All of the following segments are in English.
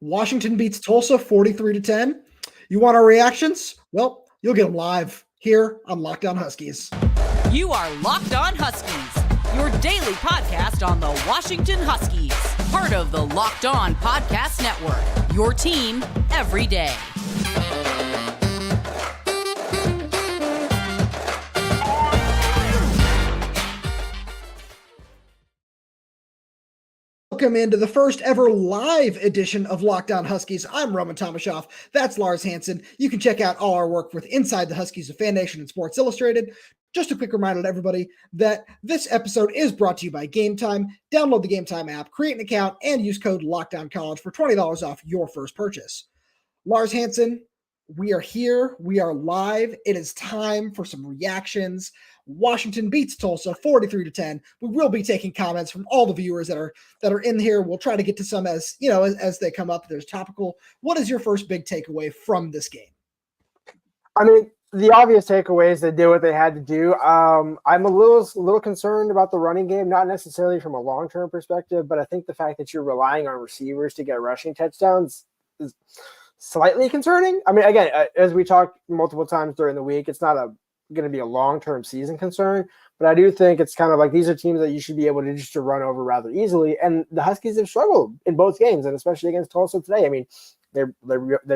Washington beats Tulsa 43-10. You want our reactions? Well, you'll get them live here on Locked On Huskies. You are Locked On Huskies, your daily podcast on the Washington Huskies, part of the Locked On Podcast Network, your team every day. Welcome into the first ever live edition of Locked On Huskies. I'm Roman Tomashoff. That's Lars Hanson. You can check out all our work with Inside the Huskies of Fan Nation and Sports Illustrated. Just a quick reminder to everybody that this episode is brought to you by Gametime. Download the Gametime app, create an account, and use code LOCKDOWNCollege for $20 off your first purchase. Lars Hanson, we are here. We are live. It is time for some reactions. Washington beats Tulsa 43-10. We will be taking comments from all the viewers that are in here. We'll try to get to some as they come up. There's topical. What is your first big takeaway from this game? I mean, the obvious takeaway is they did what they had to do. I'm a little concerned about the running game, not necessarily from a long-term perspective, but I think the fact that you're relying on receivers to get rushing touchdowns is slightly concerning. I mean, again, as we talked multiple times during the week, it's not going to be a long-term season concern, but I do think it's kind of like these are teams that you should be able to just to run over rather easily. And the Huskies have struggled in both games, and especially against Tulsa today. I mean, they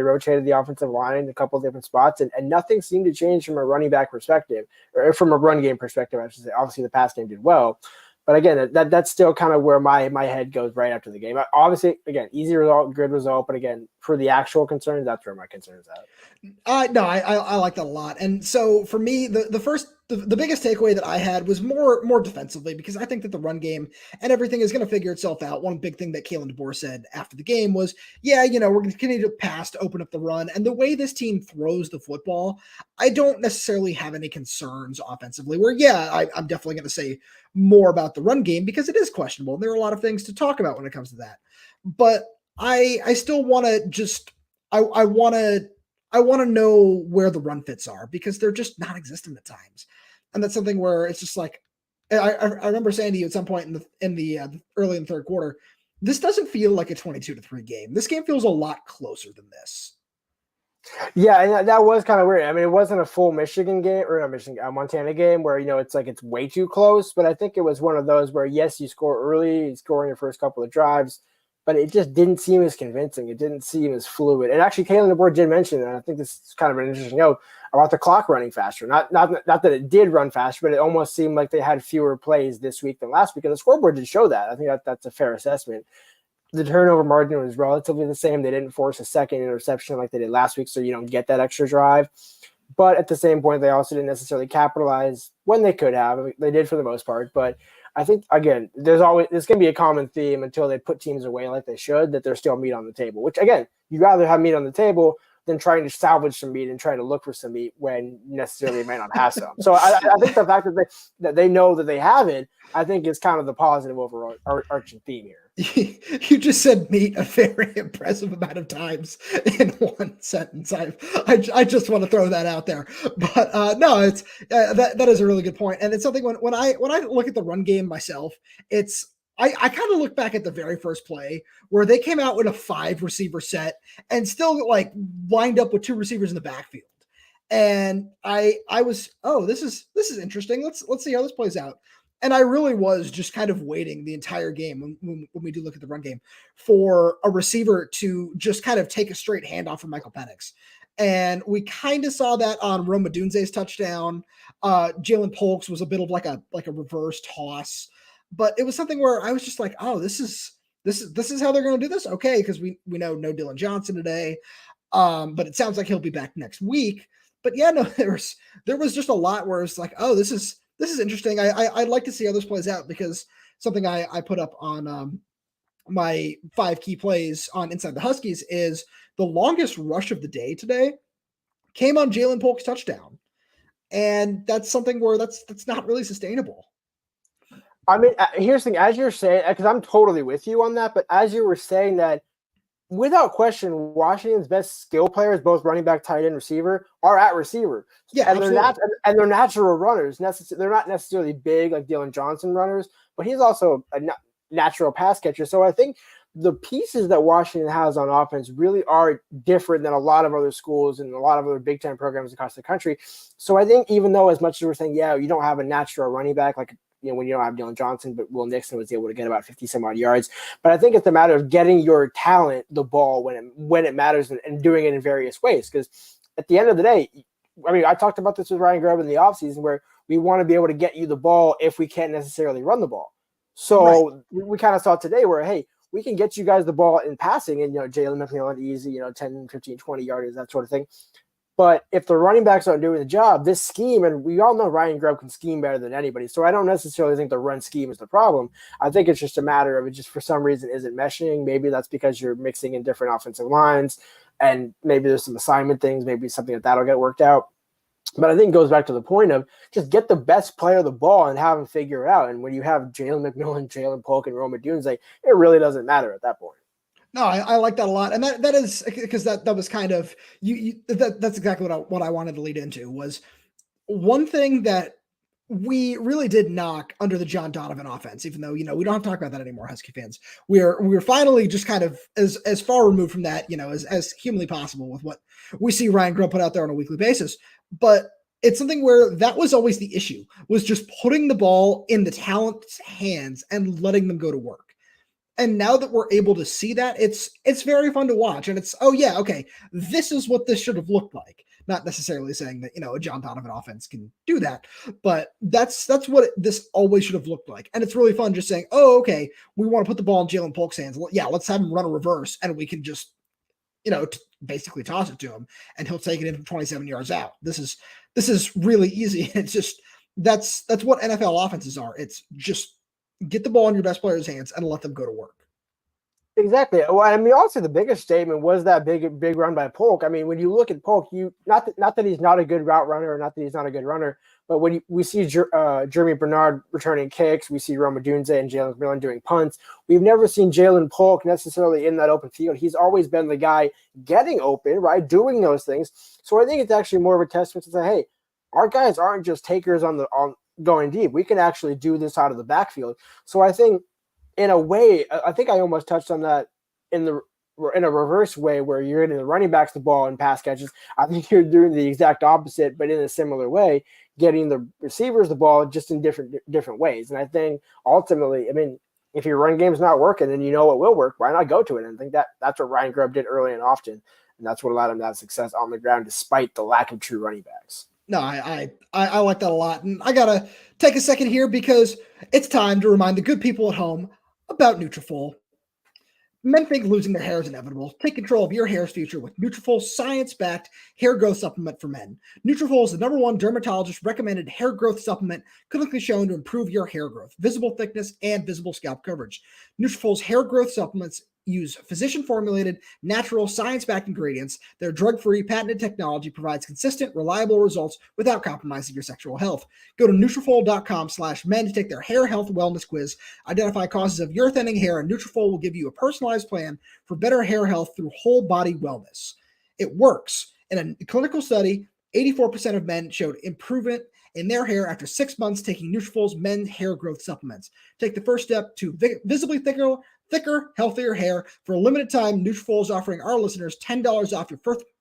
rotated the offensive line in a couple of different spots, and nothing seemed to change from a running back perspective, or from a run game perspective, I should say. Obviously, the pass game did well, but again, that's still kind of where my head goes right after the game. Obviously, again, easy result, good result, but again, for the actual concerns, that's where my concerns at. No, I like that a lot. And so for me, the biggest takeaway that I had was more defensively, because I think that the run game and everything is going to figure itself out. One big thing that Kalen DeBoer said after the game was, we're going to continue to pass to open up the run. And the way this team throws the football, I don't necessarily have any concerns offensively where, I'm definitely going to say more about the run game because it is questionable. And there are a lot of things to talk about when it comes to that. But I still want to just, I want to know where the run fits are because they're just not existent at times. And that's something where it's just like, I remember saying to you at some point in the early in the third quarter, this doesn't feel like a 22-3 game. This game feels a lot closer than this. Yeah, and that was kind of weird. I mean, it wasn't a full Michigan game or Montana game where, it's like it's way too close. But I think it was one of those where, yes, you score early, you score in your first couple of drives, but it just didn't seem as convincing. It didn't seem as fluid. And actually, Kalen DeBoer did mention, and I think this is kind of an interesting note, about the clock running faster. Not that it did run faster, but it almost seemed like they had fewer plays this week than last week. And the scoreboard did show that. I think that's a fair assessment. The turnover margin was relatively the same. They didn't force a second interception like they did last week, so you don't get that extra drive. But at the same point, they also didn't necessarily capitalize when they could have. I mean, they did for the most part, but I think, again, there's going to be a common theme until they put teams away like they should, that there's still meat on the table, which, again, you'd rather have meat on the table than trying to salvage some meat and trying to look for some meat when necessarily they might not have some. So I think the fact that they know that they have it, I think is kind of the positive overarching theme here. You just said meat a very impressive amount of times in one sentence. I just want to throw that out there, but no, it's that is a really good point, and it's something when I look at the run game myself, it's I kind of look back at the very first play where they came out with a 5 receiver set and still like lined up with 2 receivers in the backfield, and I was this is interesting. Let's see how this plays out. And I really was just kind of waiting the entire game when we do look at the run game for a receiver to just kind of take a straight handoff from Michael Penix. And we kind of saw that on Rome Odunze's touchdown. Jalen Polk's was a bit of like a reverse toss, but it was something where I was just like, oh, this is how they're going to do this. Okay. Cause we know no Dylan Johnson today. But it sounds like he'll be back next week. But yeah, no, there was just a lot where it's like, oh, this is interesting. I'd like to see how this plays out because something I put up on my 5 key plays on Inside the Huskies is the longest rush of the day today came on Jalen Polk's touchdown. And that's something where that's not really sustainable. I mean, here's the thing, as you're saying, because I'm totally with you on that, but as you were saying that, without question, Washington's best skill players, both running back, tight end, receiver, are at receiver. Yeah, and they're natural runners. They're not necessarily big like Dylan Johnson runners, but he's also a natural pass catcher. So I think the pieces that Washington has on offense really are different than a lot of other schools and a lot of other Big Ten programs across the country. So I think even though as much as we're saying, yeah, you don't have a natural running back, like, when you don't have Dylan Johnson, but Will Nixon was able to get about 50 some odd yards. But I think it's a matter of getting your talent the ball when it matters and doing it in various ways. Because at the end of the day, I talked about this with Ryan Grubb in the offseason where we want to be able to get you the ball if we can't necessarily run the ball. So we kind of saw today where, hey, we can get you guys the ball in passing and, Jalen McMillan easy, 10, 15, 20 yards, that sort of thing. But if the running backs aren't doing the job, this scheme, and we all know Ryan Grubb can scheme better than anybody, so I don't necessarily think the run scheme is the problem. I think it's just a matter of it just for some reason isn't meshing. Maybe that's because you're mixing in different offensive lines, and maybe there's some assignment things, maybe something that'll get worked out. But I think it goes back to the point of just get the best player the ball and have him figure it out. And when you have Jalen McMillan, Jalen Polk, and Rome Odunze, it really doesn't matter at that point. No, I like that a lot. And that is because that was kind of that's exactly what I wanted to lead into was one thing that we really did knock under the John Donovan offense, even though, we don't have to talk about that anymore, Husky fans. We're finally just kind of as far removed from that, as humanly possible with what we see Ryan Grubb put out there on a weekly basis. But it's something where that was always the issue, was just putting the ball in the talent's hands and letting them go to work. And now that we're able to see that, it's very fun to watch. And it's, this is what this should have looked like. Not necessarily saying that, a John Donovan offense can do that, but that's what this always should have looked like. And it's really fun just saying, we want to put the ball in Jalen Polk's hands. Yeah, let's have him run a reverse and we can just, basically toss it to him and he'll take it in from 27 yards out. This is really easy. It's just, that's what NFL offenses are. It's just get the ball in your best player's hands and let them go to work. Exactly. Well, also the biggest statement was that big run by Polk. When you look at Polk, not that he's not a good route runner or not that he's not a good runner, but when we see Jeremy Bernard returning kicks, we see Rome Odunze and Jalen McMillan doing punts. We've never seen Jalen Polk necessarily in that open field. He's always been the guy getting open, right, doing those things. So I think it's actually more of a testament to say, hey, our guys aren't just takers on going deep. We can actually do this out of the backfield. So I think in a way, I think I almost touched on that in a reverse way where you're getting the running backs the ball in pass catches. I think you're doing the exact opposite, but in a similar way, getting the receivers the ball just in different ways. And I think ultimately, if your run game's not working and it will work, why not go to it? And I think that's what Ryan Grubb did early and often. And that's what allowed him to have success on the ground despite the lack of true running backs. No, I like that a lot. And I got to take a second here because it's time to remind the good people at home about Nutrafol. Men think losing their hair is inevitable. Take control of your hair's future with Nutrafol's science-backed hair growth supplement for men. Nutrafol is the #1 dermatologist-recommended hair growth supplement clinically shown to improve your hair growth, visible thickness, and visible scalp coverage. Nutrafol's hair growth supplements use physician-formulated, natural, science-backed ingredients. Their drug-free, patented technology provides consistent, reliable results without compromising your sexual health. Go to Nutrafol.com/men to take their hair health wellness quiz. Identify causes of your thinning hair, and Nutrafol will give you a personalized plan for better hair health through whole body wellness. It works. In a clinical study, 84% of men showed improvement in their hair after 6 months taking Nutrafol's men's hair growth supplements. Take the first step to visibly thicker, healthier hair. For a limited time, Nutrafol is offering our listeners $10 off your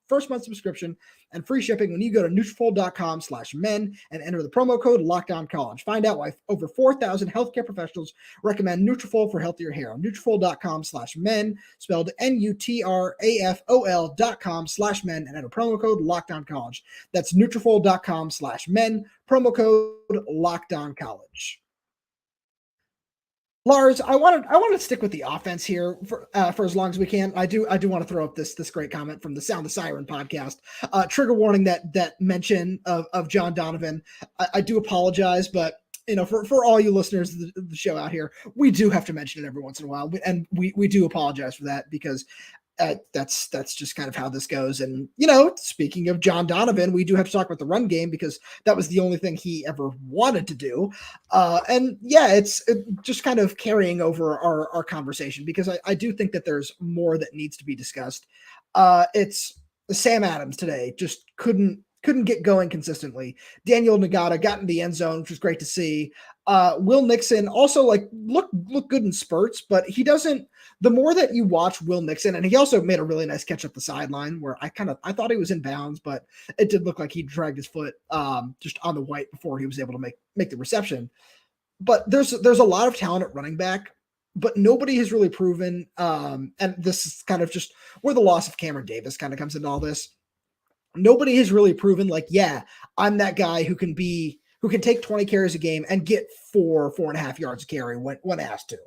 first month subscription and free shipping when you go to Nutrafol.com/men and enter the promo code LOCKEDONCollege. Find out why over 4,000 healthcare professionals recommend Nutrafol for healthier hair. Nutrafol.com/men, spelled Nutrafol.com/men, and enter promo code LOCKEDONCollege. That's Nutrafol.com/men, promo code LOCKEDONCollege. Lars, I want to stick with the offense here for as long as we can. I do want to throw up this great comment from the Sound the Siren podcast. Trigger warning that mention of John Donovan. I do apologize, but for all you listeners of the show out here, we do have to mention it every once in a while, and we do apologize for that because that's just kind of how this goes. And speaking of John Donovan, we do have to talk about the run game because that was the only thing he ever wanted to do. It's just kind of carrying over our conversation because I do think that there's more that needs to be discussed. It's Sam Adams today just couldn't couldn't get going consistently. Daniel Nagata got in the end zone, which was great to see. Will Nixon also like look good in spurts, but he doesn't. The more that you watch Will Nixon, and he also made a really nice catch up the sideline where I thought he was in bounds, but it did look like he dragged his foot just on the white before he was able to make the reception. But there's a lot of talent at running back, but nobody has really proven. And this is kind of just where the loss of Cameron Davis kind of comes into all this. Nobody has really proven like, yeah, I'm that guy who can take 20 carries a game and get 4.5 yards a carry when asked to.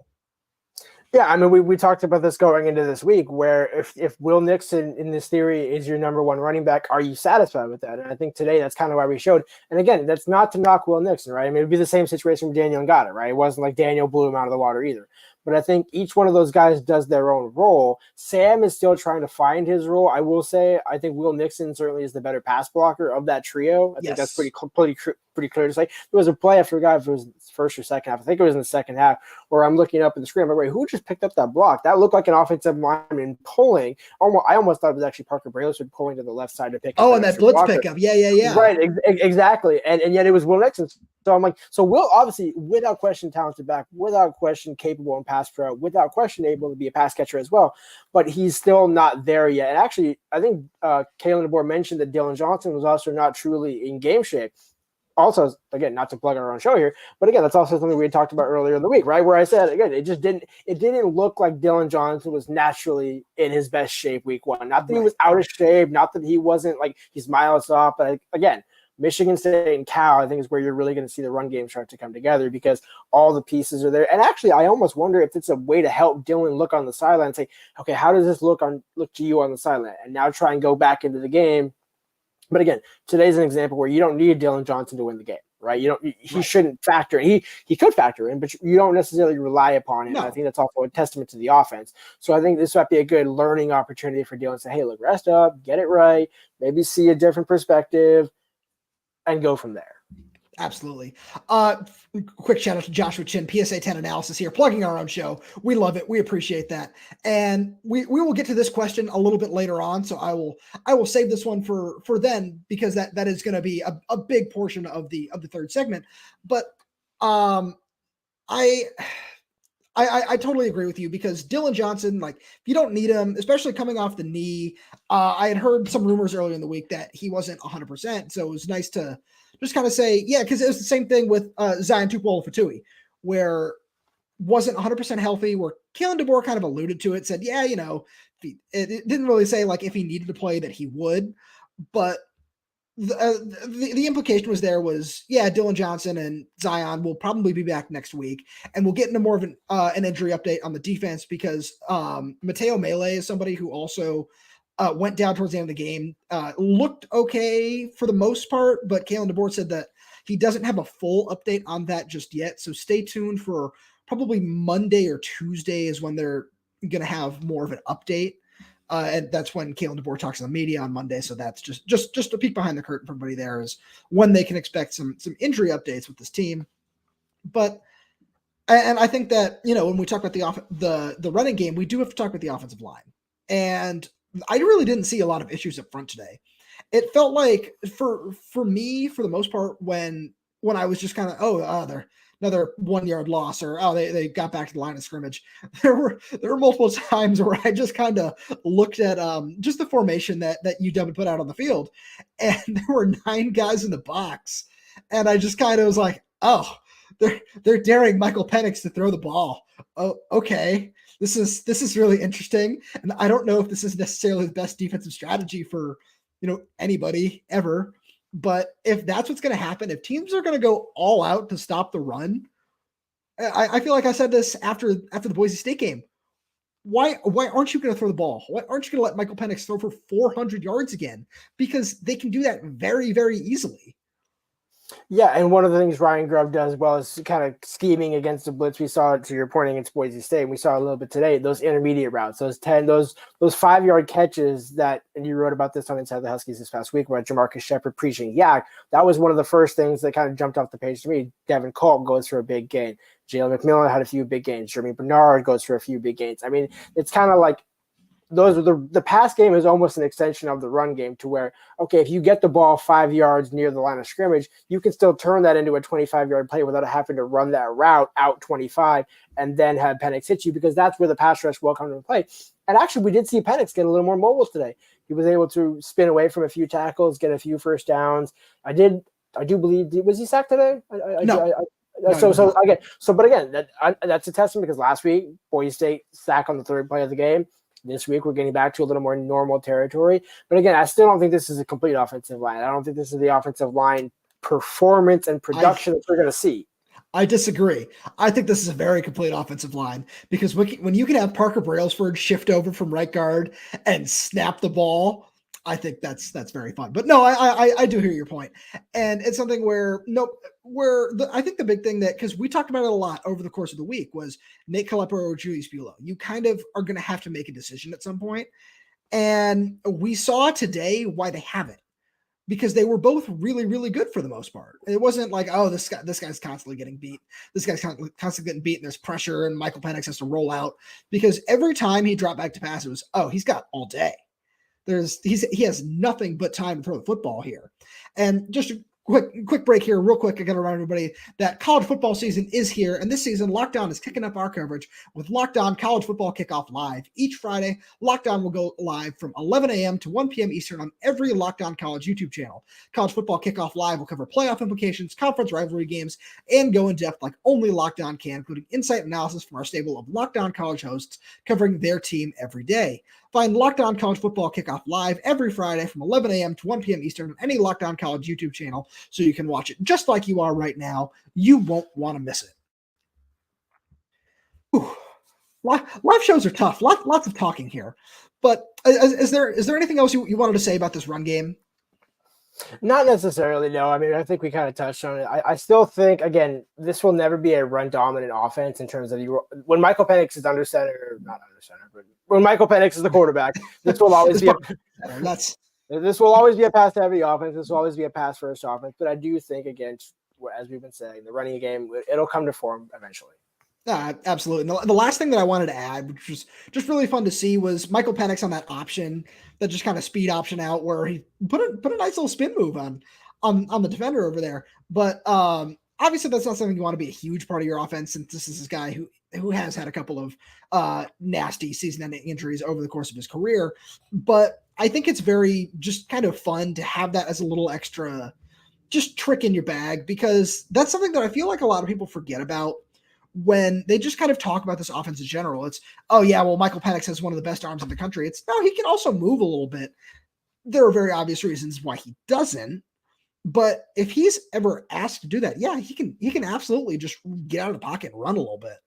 Yeah, I mean, we talked about this going into this week, where if Will Nixon in this theory is your number one running back, are you satisfied with that? And I think today that's kind of why we showed. And again, that's not to knock Will Nixon, right? I mean, it'd be the same situation with Daniel Ngata, right? It wasn't like Daniel blew him out of the water either. But I think each one of those guys does their own role. Sam is still trying to find his role. I will say, I think Will Nixon certainly is the better pass blocker of that trio. I think that's pretty clear to say. There was a play, I forgot if it was first or second half. I think it was in the second half where I'm looking up at the screen. I'm like, wait, who just picked up that block? That looked like an offensive lineman pulling. I almost thought it was actually Parker Brailsford pulling to the left side to pick up. Oh, and that blitz pickup. Yeah. Right, exactly. And yet it was Will Nixon. So I'm like, so Will obviously, without question, talented back, without question, capable and pass pro, without question, able to be a pass catcher as well. But he's still not there yet. And actually, I think Kalen DeBoer mentioned that Dylan Johnson was also not truly in game shape. Also, again, not to plug our own show here, but again, that's also something we had talked about earlier in the week, right? Where I said, again, it didn't look like Dylan Johnson was naturally in his best shape week one. Not that he was out of shape, not that he wasn't like he's miles off, but again, Michigan State and Cal, I think, is where you're really going to see the run game start to come together because all the pieces are there. And actually, I almost wonder if it's a way to help Dylan look on the sideline and say, okay, how does this look to you on the sideline? And now try and go back into the game. But again, today's an example where you don't need Dylan Johnson to win the game, right? He shouldn't factor in. He could factor in, but you don't necessarily rely upon it. No. I think that's also a testament to the offense. So I think this might be a good learning opportunity for Dylan to say, hey, look, rest up, get it right, maybe see a different perspective, and go from there. Absolutely. Quick shout out to Joshua Chin, PSA 10 analysis here, plugging our own show. We love it. We appreciate that. And we will get to this question a little bit later on. So I will save this one for then, because that is going to be a big portion of the third segment. But I totally agree with you, because Dylan Johnson, like, you don't need him, especially coming off the knee. I had heard some rumors earlier in the week that he wasn't 100%. So it was nice to just kind of say, yeah, because it was the same thing with Zion Tupuola-Fatui, where wasn't 100% healthy, where Kalen DeBoer kind of alluded to it, said, yeah, it didn't really say like if he needed to play that he would, but the implication was, yeah, Dylan Johnson and Zion will probably be back next week, and we'll get into more of an injury update on the defense, because Mateo Mele is somebody who also went down towards the end of the game, looked okay for the most part, but Kalen DeBoer said that he doesn't have a full update on that just yet. So stay tuned for probably Monday or Tuesday is when they're going to have more of an update. And that's when Kalen DeBoer talks to the media on Monday. So that's just a peek behind the curtain for everybody there, is when they can expect some injury updates with this team. But, and I think that, when we talk about the running game, we do have to talk about the offensive line. And I really didn't see a lot of issues up front today. It felt like for me, for the most part, when I was just kind of, they're another 1 yard loss, or they got back to the line of scrimmage. There were multiple times where I just kind of looked at just the formation that UW put out on the field, and there were 9 guys in the box, and I just kind of was like, they're daring Michael Penix to throw the ball. Oh, okay. This is really interesting. And I don't know if this is necessarily the best defensive strategy for, anybody ever, but if that's what's going to happen, if teams are going to go all out to stop the run, I feel like I said this after the Boise State game. Why aren't you going to throw the ball? Why aren't you going to let Michael Penix throw for 400 yards again? Because they can do that very, very easily. Yeah, and one of the things Ryan Grubb does well is kind of scheming against the blitz. We saw it, to your point, against Boise State, and we saw a little bit today, those intermediate routes, those 5-yard catches that, and you wrote about this on Inside the Huskies this past week, where Jamarcus Shepard preaching yak. That was one of the first things that kind of jumped off the page to me. Devin Colt goes for a big gain. Jalen McMillan had a few big gains. Jeremy Bernard goes for a few big gains. I mean, it's kind of like the pass game is almost an extension of the run game to where, okay, if you get the ball 5 yards near the line of scrimmage, you can still turn that into a 25-yard play without having to run that route out 25 and then have Penix hit you, because that's where the pass rush will come into play. And actually, we did see Penix get a little more mobile today. He was able to spin away from a few tackles, get a few first downs. I do believe, was he sacked today? No. But again, that's a testament, because last week, Boise State sacked on the third play of the game. This week, we're getting back to a little more normal territory. But again, I still don't think this is a complete offensive line. I don't think this is the offensive line performance and production that we're going to see. I disagree. I think this is a very complete offensive line, because when you can have Parker Brailsford shift over from right guard and snap the ball, I think that's very fun. But no, I do hear your point. And it's something I think the big thing that, because we talked about it a lot over the course of the week, was Nate Kalepo or Julius Buelow. You kind of are going to have to make a decision at some point. And we saw today why they haven't, because they were both really, really good for the most part. It wasn't like, oh, this guy's constantly getting beat. This guy's constantly getting beat, and there's pressure, and Michael Penix has to roll out, because every time he dropped back to pass, it was, oh, he's got all day. He has nothing but time to throw the football here. And just a quick break here, real quick. I got to remind everybody that college football season is here, and this season, Locked On is kicking up our coverage with Locked On College Football Kickoff Live. Each Friday, Locked On will go live from 11 a.m. to 1 p.m. Eastern on every Locked On College YouTube channel. College Football Kickoff Live will cover playoff implications, conference rivalry games, and go in depth like only Locked On can, including insight analysis from our stable of Locked On College hosts covering their team every day. Find Locked On College Football Kickoff Live every Friday from 11 a.m. to 1 p.m. Eastern on any Locked On College YouTube channel, so you can watch it just like you are right now. You won't want to miss it. Whew. Live shows are tough. Lots of talking here. But is there anything else you wanted to say about this run game? Not necessarily, no. I mean, I think we kind of touched on it. I still think, again, this will never be a run-dominant offense in terms of when Michael Penix is under center, not under center, but when Michael Penix is the quarterback, this will always be this will always be a pass-heavy offense. This will always be a pass-first offense. But I do think, again, as we've been saying, the running game, it'll come to form eventually. Absolutely. The last thing that I wanted to add, which was just really fun to see, was Michael Penix on that option, that just kind of speed option out, where he put a nice little spin move on the defender over there. But obviously that's not something you want to be a huge part of your offense, since this is this guy who has had a couple of nasty season-ending injuries over the course of his career. But I think it's very just kind of fun to have that as a little extra just trick in your bag, because that's something that I feel like a lot of people forget about when they just kind of talk about this offense in general. It's, oh yeah, well, Michael Penix has one of the best arms in the country. It's, no, he can also move a little bit. There are very obvious reasons why he doesn't, but if he's ever asked to do that, yeah, he can absolutely just get out of the pocket and run a little bit.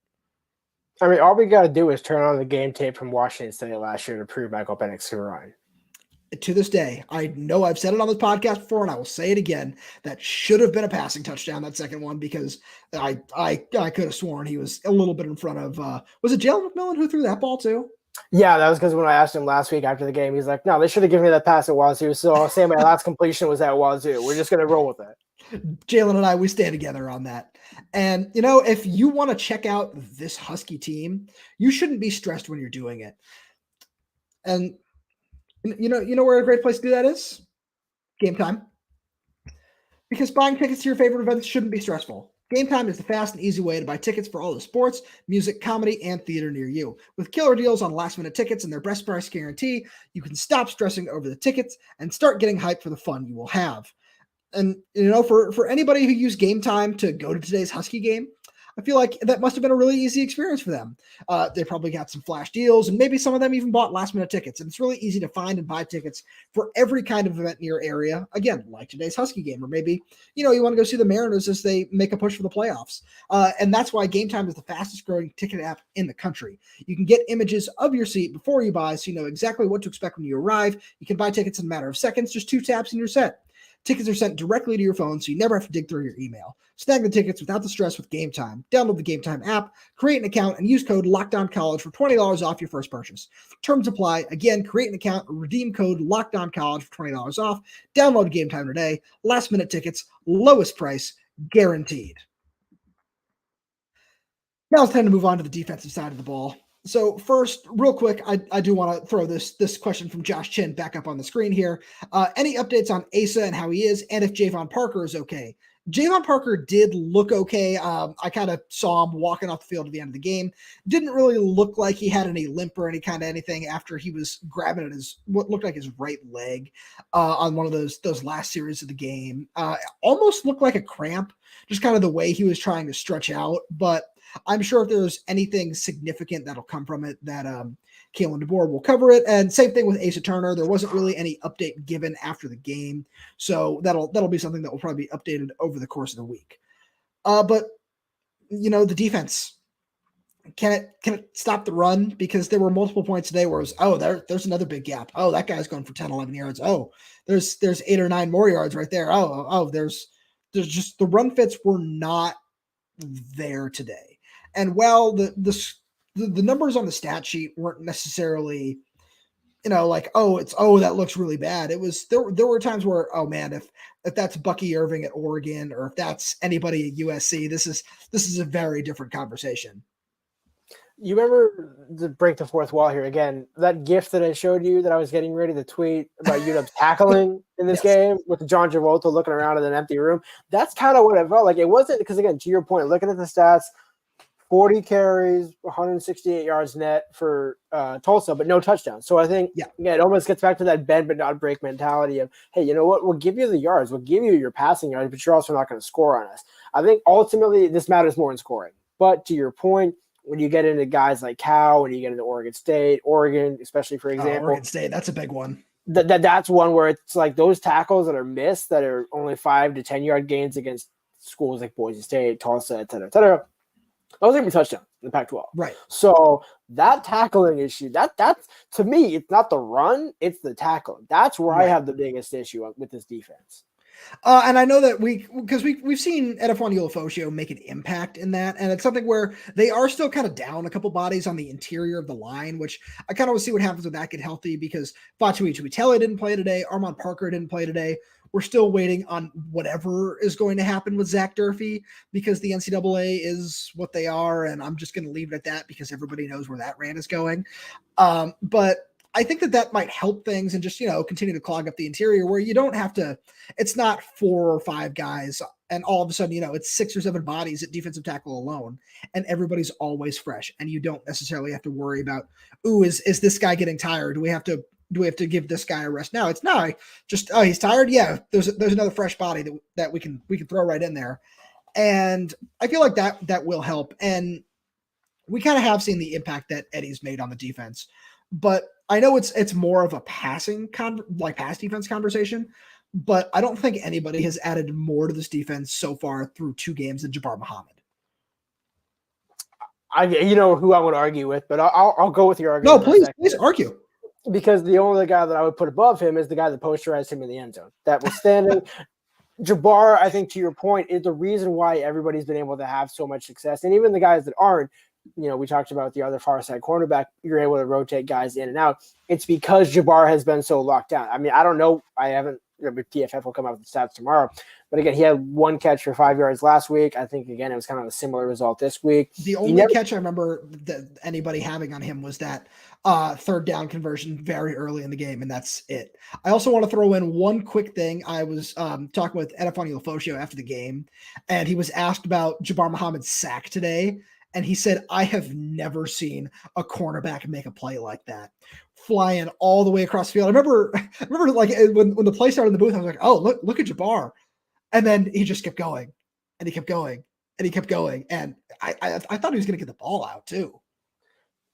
I mean, all we got to do is turn on the game tape from Washington State last year to prove Michael Penix can run. To this day, I know I've said it on this podcast before, and I will say it again, that should have been a passing touchdown, that second one, because I could have sworn he was a little bit in front of, was it Jalen McMillan who threw that ball too? Yeah, that was because when I asked him last week after the game, he's like, no, they should have given me that pass at Wazoo, so I'll say my last completion was at Wazoo. We're just going to roll with it. Jalen and I, we stand together on that. And, if you want to check out this Husky team, you shouldn't be stressed when you're doing it. And you know where a great place to do that is? Gametime. Because buying tickets to your favorite events shouldn't be stressful. Gametime is the fast and easy way to buy tickets for all the sports, music, comedy, and theater near you. With killer deals on last-minute tickets and their best price guarantee, you can stop stressing over the tickets and start getting hyped for the fun you will have. And, for anybody who used Gametime to go to today's Husky game, I feel like that must have been a really easy experience for them. They probably got some flash deals, and maybe some of them even bought last-minute tickets. And it's really easy to find and buy tickets for every kind of event in your area. Again, like today's Husky game, or maybe, you want to go see the Mariners as they make a push for the playoffs. And that's why Gametime is the fastest-growing ticket app in the country. You can get images of your seat before you buy, so you know exactly what to expect when you arrive. You can buy tickets in a matter of seconds, just 2 taps and you're set. Tickets are sent directly to your phone, so you never have to dig through your email. Snag the tickets without the stress with Gametime. Download the Gametime app, create an account, and use code LOCKEDONCollege for $20 off your first purchase. Terms apply. Again, create an account, redeem code LOCKEDONCollege for $20 off. Download Gametime today. Last-minute tickets, lowest price, guaranteed. Now it's time to move on to the defensive side of the ball. So first, real quick, I do want to throw this question from Josh Chin back up on the screen here. Any updates on Asa and how he is, and if Javon Parker is okay? Javon Parker did look okay. I kind of saw him walking off the field at the end of the game. Didn't really look like he had any limp or any kind of anything after he was grabbing at what looked like his right leg on one of those last series of the game. Almost looked like a cramp, just kind of the way he was trying to stretch out, but I'm sure if there's anything significant that'll come from it, that Kalen DeBoer will cover it. And same thing with Asa Turner. There wasn't really any update given after the game, so that'll be something that will probably be updated over the course of the week. But the defense, can it stop the run? Because there were multiple points today where it was, there's another big gap. Oh, that guy's going for 10, 11 yards. Oh, there's 8 or 9 more yards right there. There's just the run fits were not there today. And while the numbers on the stat sheet weren't necessarily, that looks really bad. It was there were times where, oh man, if that's Bucky Irving at Oregon, or if that's anybody at USC, this is a very different conversation. You remember, to break the fourth wall here again, that GIF that I showed you that I was getting ready to tweet about UW's tackling in this game with John Travolta looking around in an empty room? That's kind of what I felt like. It wasn't, because again, to your point, looking at the stats, 40 carries, 168 yards net for Tulsa, but no touchdowns. So I think, it almost gets back to that bend but not break mentality of, hey, you know what? We'll give you the yards. We'll give you your passing yards, but you're also not going to score on us. I think ultimately this matters more in scoring. But to your point, when you get into guys like Cal, when you get into Oregon State, Oregon, especially for example. Oregon State, that's a big one. That's one where it's like those tackles that are missed that are only 5 to 10 yard gains against schools like Boise State, Tulsa, et cetera, et cetera. Those are going to be touchdowns in the Pac-12. Right. So that tackling issue, that's to me, it's not the run, it's the tackling. That's where I have the biggest issue with this defense. And I know that we've seen Edifon Ulofoshio make an impact in that, and it's something where they are still kind of down a couple bodies on the interior of the line, which I kind of want to see what happens when that get healthy, because Fatu Ichibitele didn't play today, Armand Parker didn't play today. We're still waiting on whatever is going to happen with Zach Durfee, because the NCAA is what they are, and I'm just going to leave it at that because everybody knows where that rant is going. But I think that might help things and just, continue to clog up the interior where you don't have to, it's not 4 or 5 guys and all of a sudden, it's 6 or 7 bodies at defensive tackle alone, and everybody's always fresh, and you don't necessarily have to worry about, is this guy getting tired? Do we have to give this guy a rest now? It's not just, he's tired. Yeah. There's another fresh body that we can throw right in there. And I feel like that will help. And we kind of have seen the impact that Eddie's made on the defense, but I know it's more of a pass defense conversation, but I don't think anybody has added more to this defense so far through 2 games than Jabbar Muhammad. You know who I would argue with, but I'll go with your argument. No, please argue. Because the only guy that I would put above him is the guy that posterized him in the end zone. That was standing. Jabbar, I think to your point, is the reason why everybody's been able to have so much success. And even the guys that aren't, we talked about the other far side cornerback, you're able to rotate guys in and out. It's because Jabbar has been so locked down. I mean, I don't know. I haven't, TFF will come out with the stats tomorrow. But again, he had 1 catch for 5 yards last week. I think, again, it was kind of a similar result this week. The only catch I remember that anybody having on him was that 3rd down conversion very early in the game, and that's it. I also want to throw in one quick thing. I was talking with Edifon Ulofoshio after the game, and he was asked about Jabbar Muhammad's sack today, and he said, I have never seen a cornerback make a play like that, flying all the way across the field. I remember like when the play started in the booth, I was like, oh, look at Jabbar. And then he just kept going, and he kept going, and he kept going. And I thought he was going to get the ball out too.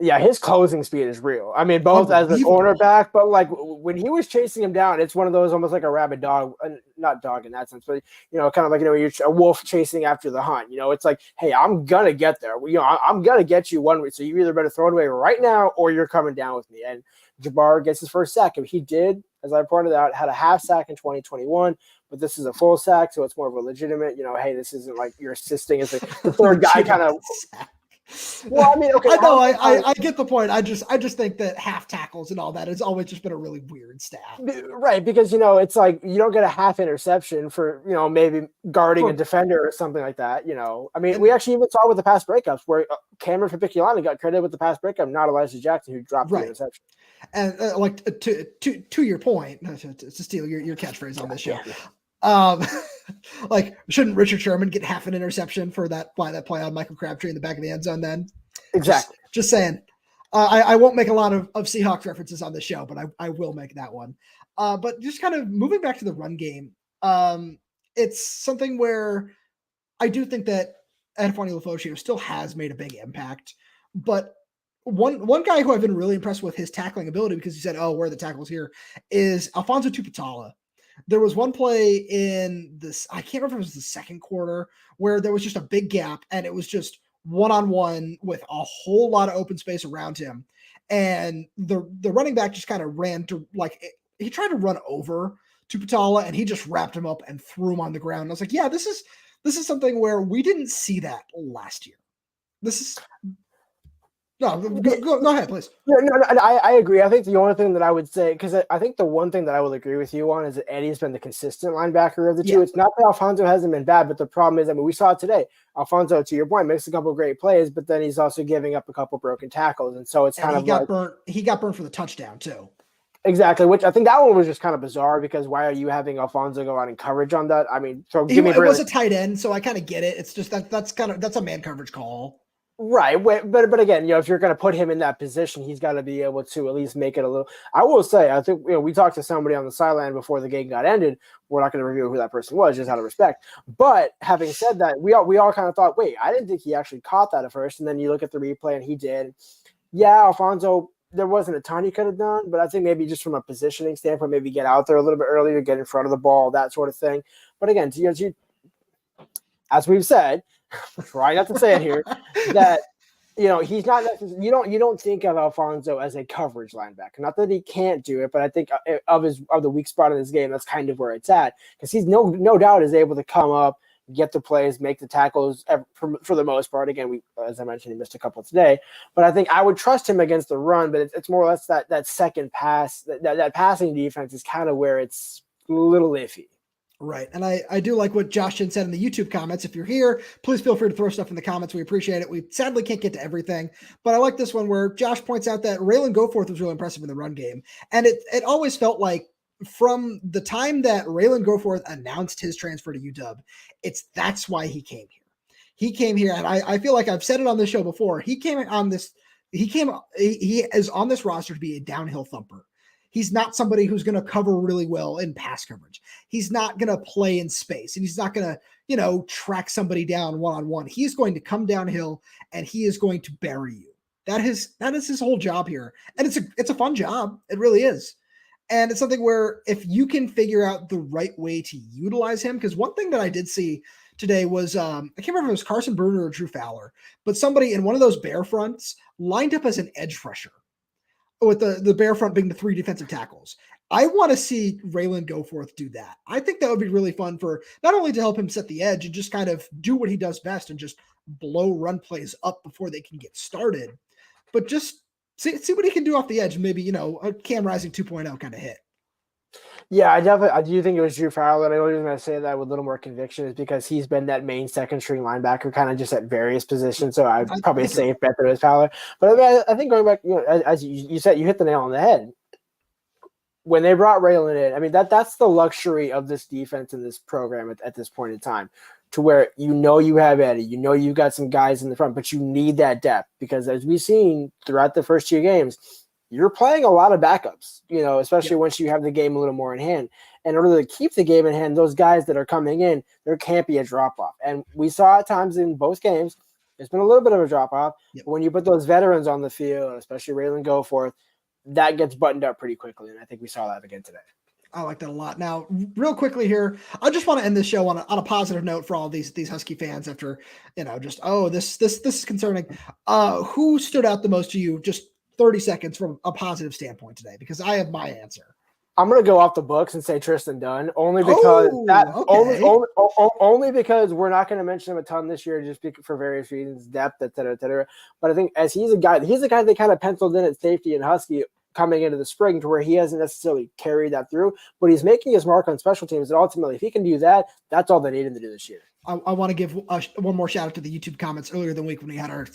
Yeah, his closing speed is real. I mean, both as a cornerback, but like when he was chasing him down, it's one of those almost like a rabid dog, not dog in that sense, but kind of like you're a wolf chasing after the hunt. It's like, hey, I'm gonna get there. I'm gonna get you one way. So you either better throw it away right now, or you're coming down with me. And Jabbar gets his first sack. He did, as I pointed out, had a half sack in 2021. But this is a full sack, so it's more of a legitimate, hey, this isn't like you're assisting as the 3rd guy kind of. Well, I mean, okay. I know, I get the point. I just think that half tackles and all that has always just been a really weird stat. Right, because it's like you don't get a half interception for maybe guarding a defender or something like that. I mean, we actually even saw with the pass breakups where Cameron Fabiculani got credited with the pass breakup, not Elijah Jackson, who dropped the interception. And to your point, to steal your catchphrase on this show, like, shouldn't Richard Sherman get half an interception for that play on Michael Crabtree in the back of the end zone then? Exactly. Just saying. I won't make a lot of Seahawks references on this show, but I will make that one. But just kind of moving back to the run game, it's something where I do think that Antoine Lefaucheux still has made a big impact. But one guy who I've been really impressed with his tackling ability, because he said, where are the tackles here, is Alfonso Tuputala. There was one play in this, I can't remember if it was the second quarter, where there was just a big gap and it was just one-on-one with a whole lot of open space around him. And the running back just kind of ran to, he tried to run over Tuputala and he just wrapped him up and threw him on the ground. And I was like, yeah, this is something where we didn't see that last year. No, go ahead, please. No, I agree. I think the only thing that I would say, because I think the one thing that I will agree with you on is that Eddie's been the consistent linebacker of the two. It's not that Alfonso hasn't been bad, but the problem is, we saw it today. Alfonso, to your point, makes a couple of great plays, but then he's also giving up a couple broken tackles, and so it's kind of burnt. He got burned for the touchdown too. Exactly, which I think that one was just kind of bizarre, because why are you having Alfonso go out in coverage on that? I mean, so it was a tight end, so I kind of get it. It's just that's a man coverage call. Right, but again, if you're going to put him in that position, he's got to be able to at least make it a little. I will say, I think we talked to somebody on the sideline before the game got ended. We're not going to reveal who that person was, just out of respect. But having said that, we all kind of thought, wait, I didn't think he actually caught that at first, and then you look at the replay and he did. Yeah, Alfonso, there wasn't a ton he could have done, but I think maybe just from a positioning standpoint, maybe get out there a little bit earlier, get in front of the ball, that sort of thing. But again, as we've said. Try not to say it here, that he's not. You don't think of Alfonso as a coverage linebacker. Not that he can't do it, but I think of the weak spot in this game, that's kind of where it's at, because he's no doubt is able to come up, get the plays, make the tackles for the most part. Again, as I mentioned, he missed a couple today, but I think I would trust him against the run. But it's more or less that second pass, that passing defense is kind of where it's a little iffy. Right. And I do like what Josh Chin said in the YouTube comments. If you're here, please feel free to throw stuff in the comments. We appreciate it. We sadly can't get to everything, but I like this one where Josh points out that Raylan Goforth was really impressive in the run game. And it always felt like from the time that Raylan Goforth announced his transfer to UW, that's why he came here. He came here, and I feel like I've said it on this show before. He is on this roster to be a downhill thumper. He's not somebody who's going to cover really well in pass coverage. He's not going to play in space, and he's not going to, track somebody down one-on-one. He's going to come downhill, and he is going to bury you. That is his whole job here. And it's a fun job. It really is. And it's something where if you can figure out the right way to utilize him, because one thing that I did see today was, I can't remember if it was Carson Bruner or Drew Fowler, but somebody in one of those bear fronts lined up as an edge rusher, with the bear front being the three defensive tackles. I want to see Raylan Goforth do that. I think that would be really fun for not only to help him set the edge and just kind of do what he does best and just blow run plays up before they can get started, but just see what he can do off the edge. Maybe, a Cam Rising 2.0 kind of hit. Yeah, I do think it was Drew Fowler. And I only reason I say that with a little more conviction is because he's been that main second string linebacker, kind of just at various positions. So I'd probably say safe bet that it was Fowler. But I think going back, as you said, you hit the nail on the head. When they brought Raylan in, that's the luxury of this defense and this program at this point in time, to where you have Eddie, you've got some guys in the front, but you need that depth, because as we've seen throughout the first two games, you're playing a lot of backups, especially once you have the game a little more in hand. In order to keep the game in hand, those guys that are coming in, there can't be a drop-off. And we saw at times in both games, there's been a little bit of a drop-off. Yep. When you put those veterans on the field, especially Raylan Goforth, that gets buttoned up pretty quickly. And I think we saw that again today. I like that a lot. Now, real quickly here, I just want to end this show on a positive note for all these Husky fans after, this is concerning. Who stood out the most to you? Just 30 seconds from a positive standpoint today, because I have my answer. I'm gonna go off the books and say Tristan Dunn, only because only because we're not gonna mention him a ton this year, just for various reasons, depth, et cetera. But I think as he's a guy they kind of penciled in at safety and Husky coming into the spring, to where he hasn't necessarily carried that through, but he's making his mark on special teams, and ultimately, if he can do that, that's all they need him to do this year. I want to give one more shout out to the YouTube comments earlier in the week when we had our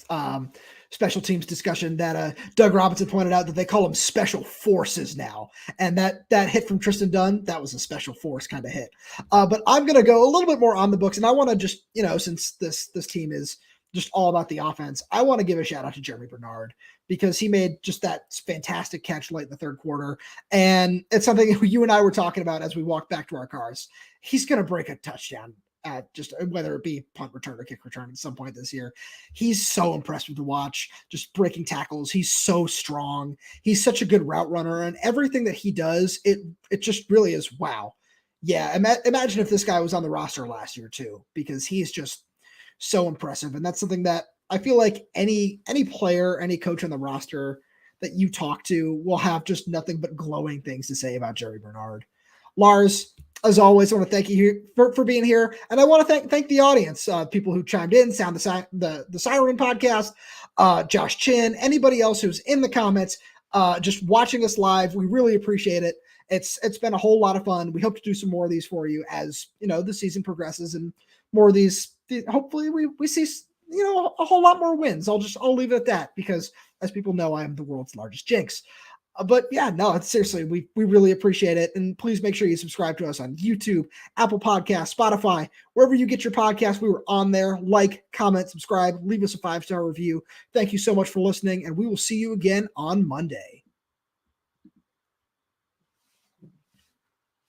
special teams discussion that Doug Robinson pointed out that they call them special forces now. And that hit from Tristan Dunn, that was a special force kind of hit. But I'm going to go a little bit more on the books. And I want to just, since this team is just all about the offense, I want to give a shout out to Jeremy Bernard, because he made just that fantastic catch late in the third quarter. And it's something you and I were talking about as we walked back to our cars. He's going to break a touchdown. Just whether it be punt return or kick return at some point this year. He's so impressive to watch, just breaking tackles. He's so strong. He's such a good route runner, and everything that he does, it just really is wow. Yeah, imagine if this guy was on the roster last year too, because he's just so impressive. And that's something that I feel like any player, any coach on the roster that you talk to will have just nothing but glowing things to say about Jerry Bernard. Lars, as always, I want to thank you for being here, and I want to thank the audience, people who chimed in, Sound the Siren podcast, Josh Chin, anybody else who's in the comments, just watching us live. We really appreciate it. It's been a whole lot of fun. We hope to do some more of these for you as the season progresses, and more of these. Hopefully, we see a whole lot more wins. I'll leave it at that, because as people know, I am the world's largest jinx. But yeah, no, it's seriously, we really appreciate it. And please make sure you subscribe to us on YouTube, Apple Podcasts, Spotify, wherever you get your podcasts. We were on there. Like, comment, subscribe, leave us a 5-star review. Thank you so much for listening, and we will see you again on Monday.